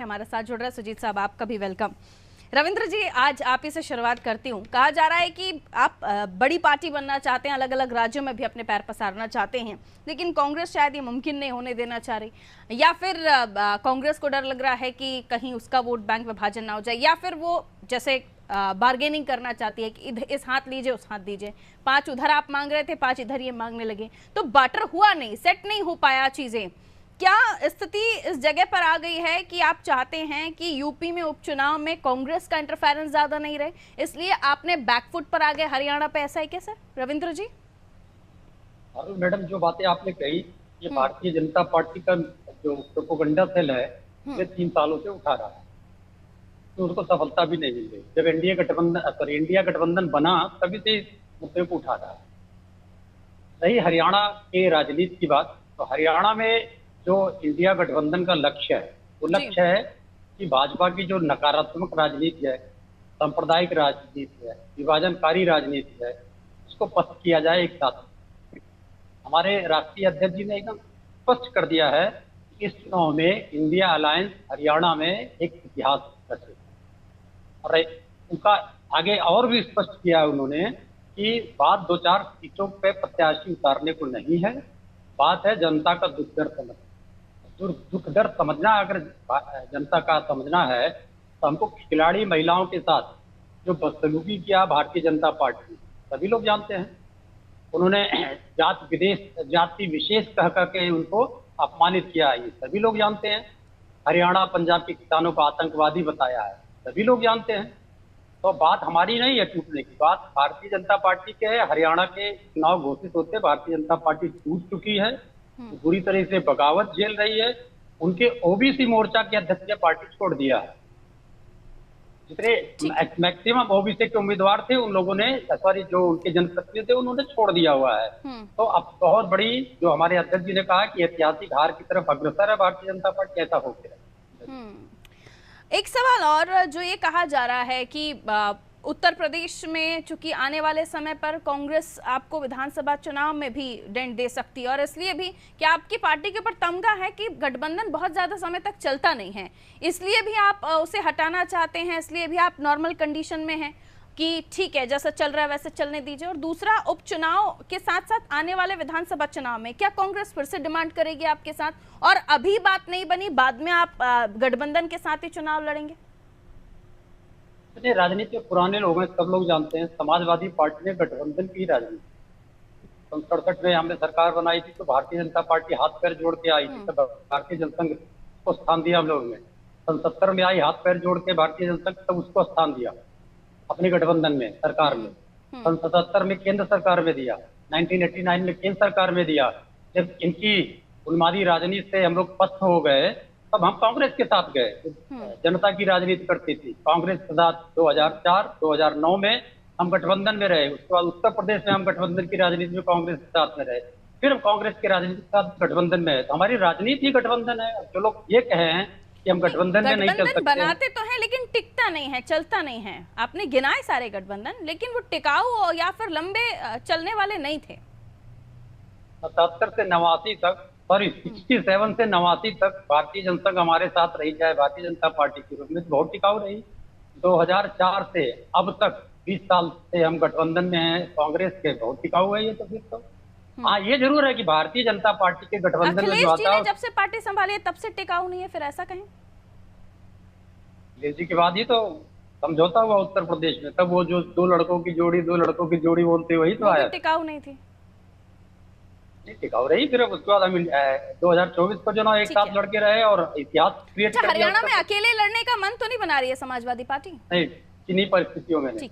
हमारे साथ जुड़ रहे हैं सुजीत साहब, आपका भी वेलकम। रविंद्र जी, आज आप ही से शुरुआत करती हूँ। कहा जा रहा है कि आप बड़ी पार्टी बनना चाहते हैं, अलग अलग राज्यों में भी अपने पैर पसारना चाहते हैं, लेकिन कांग्रेस शायद ये मुमकिन नहीं होने देना चाह रही, या फिर कांग्रेस को डर लग रहा है कि कहीं उसका वोट बैंक विभाजन ना हो जाए, या फिर वो जैसे बार्गेनिंग करना चाहती है कि इस हाथ लीजिए उस हाथ दीजिए, 5 उधर आप मांग रहे थे 5 इधर ये मांगने लगे, तो बाटर हुआ नहीं, सेट नहीं हो पाया चीजें। क्या स्थिति इस जगह पर आ गई है कि आप चाहते हैं कि यूपी में उपचुनाव में कांग्रेस का इंटरफेरेंस ज्यादा नहीं रहे, इसलिए आपने बैकफुट पर आ गए हरियाणा पे, ऐसा ही कैसे रविंद्र जी? और मैडम, जो बातें आपने कही, ये भारतीय जनता पार्टी का जो प्रोपोगंडा सेल है, ये 3 सालों से उठा रहा है, तो उसको सफलता भी नहीं मिल रही। जब इंडिया गठबंधन बना तभी से इस मुद्दे को उठा रहा है। रही हरियाणा के राजनीति की बात, तो हरियाणा में जो इंडिया गठबंधन का लक्ष्य है, वो लक्ष्य है कि भाजपा की जो नकारात्मक राजनीति है, सांप्रदायिक राजनीति है, विभाजनकारी राजनीति है, उसको पस्त किया जाए एक साथ। हमारे राष्ट्रीय अध्यक्ष जी ने एकदम स्पष्ट कर दिया है कि इस चुनाव में इंडिया अलायंस हरियाणा में एक इतिहास रचे, और उनका आगे और भी स्पष्ट किया है उन्होंने कि बात 2-4 सीटों पे प्रत्याशी उतारने को नहीं है, बात है जनता का दुख दर्द समझना। दुख दर्द समझना, अगर जनता का समझना है, तो हमको खिलाड़ी महिलाओं के साथ जो बदसलूकी किया भारतीय जनता पार्टी, सभी लोग जानते हैं। उन्होंने जाति विशेष कह करके उनको अपमानित किया है, ये सभी लोग जानते हैं। हरियाणा पंजाब के किसानों को आतंकवादी बताया है, सभी लोग जानते हैं। तो बात हमारी नहीं है टूटने की, बात भारतीय जनता पार्टी के है। हरियाणा के चुनाव घोषित होते भारतीय जनता पार्टी टूट चुकी है, बुरी तरह से बगावत झेल रही है। उनके ओबीसी मोर्चा के अध्यक्ष ने पार्टी छोड़ दिया है। जितने मैक्सिमम ओबीसी के उम्मीदवार थे, उन लोगों ने, सॉरी, जो उनके जनप्रतिनिधि थे, उन्होंने छोड़ दिया हुआ है। तो अब बहुत बड़ी, जो हमारे अध्यक्ष जी ने कहा कि ऐतिहासिक हार की तरफ अग्रसर है भारतीय जनता पार्टी, ऐसा हो गया। एक सवाल और, जो ये कहा जा रहा है कि उत्तर प्रदेश में चूंकि आने वाले समय पर कांग्रेस आपको विधानसभा चुनाव में भी डेंट दे सकती है, और इसलिए भी क्या आपकी पार्टी के ऊपर तमगा है कि गठबंधन बहुत ज्यादा समय तक चलता नहीं है, इसलिए भी आप उसे हटाना चाहते हैं, इसलिए भी आप नॉर्मल कंडीशन में हैं कि ठीक है जैसा चल रहा है वैसे चलने दीजिए? और दूसरा, उपचुनाव के साथ साथ आने वाले विधानसभा चुनाव में क्या कांग्रेस फिर से डिमांड करेगी आपके साथ, और अभी बात नहीं बनी, बाद में आप गठबंधन के साथ ही चुनाव लड़ेंगे? राजनीति के पुराने लोग हैं, सब लोग जानते हैं, समाजवादी पार्टी ने गठबंधन की राजनीति 67 में हमने सरकार बनाई थी, तो भारतीय जनता पार्टी हाथ पैर जोड़ के आई थी, तब भारतीय जनसंघ को स्थान दिया हम लोगों ने। 70 में आई, हाथ पैर जोड़ के भारतीय जनसंघ, तब उसको स्थान दिया अपने गठबंधन में, सरकार में। 77 में केंद्र सरकार में दिया, 1989 में केंद्र सरकार में दिया। जब इनकी उन्मादी राजनीति से हम लोग पस्त हो गए, तब हम कांग्रेस के साथ गए, जनता की राजनीति करती थी कांग्रेस के साथ। 2004-2009 में हम गठबंधन में रहे, उसके बाद उत्तर प्रदेश में हम गठबंधन की राजनीति में कांग्रेस के साथ में रहे, फिर हम कांग्रेस की राजनीति के साथ गठबंधन में है। तो हमारी राजनीति ही गठबंधन है। जो लोग ये कहे हैं कि हम गठबंधन में नहीं चल सकते, बनाते तो हैं लेकिन टिकता नहीं है, चलता नहीं है। आपने गिनाए सारे गठबंधन, लेकिन वो टिकाऊ या फिर लंबे चलने वाले नहीं थे। 77 से 89 तक, सॉरी 67 से 89 तक भारतीय जनसंघ हमारे साथ रही, चाहे भारतीय जनता पार्टी के रूप में, तो बहुत टिकाऊ रही। 2004 से अब तक 20 साल से हम गठबंधन में हैं कांग्रेस के, बहुत टिकाऊ है ये। तो फिर तो हाँ, ये जरूर है कि भारतीय जनता पार्टी के गठबंधन में जो आता है, जब से पार्टी संभाली है तब से टिकाऊ नहीं है, फिर ऐसा कहें? अखिलेश जी के बाद ही तो समझौता हुआ उत्तर प्रदेश में, तब वो जो दो लड़कों की जोड़ी बोलते, वही तो आया। टिकाऊ नहीं थी, टिकाऊ रही। फिर उसके बाद हम 2024 को जो ना एक साथ लड़के रहे और इतिहास क्रिएट कर दिया। हरियाणा में अकेले लड़ने का मन तो नहीं बना रही है समाजवादी पार्टी? नहीं, किन्हीं परिस्थितियों में नहीं।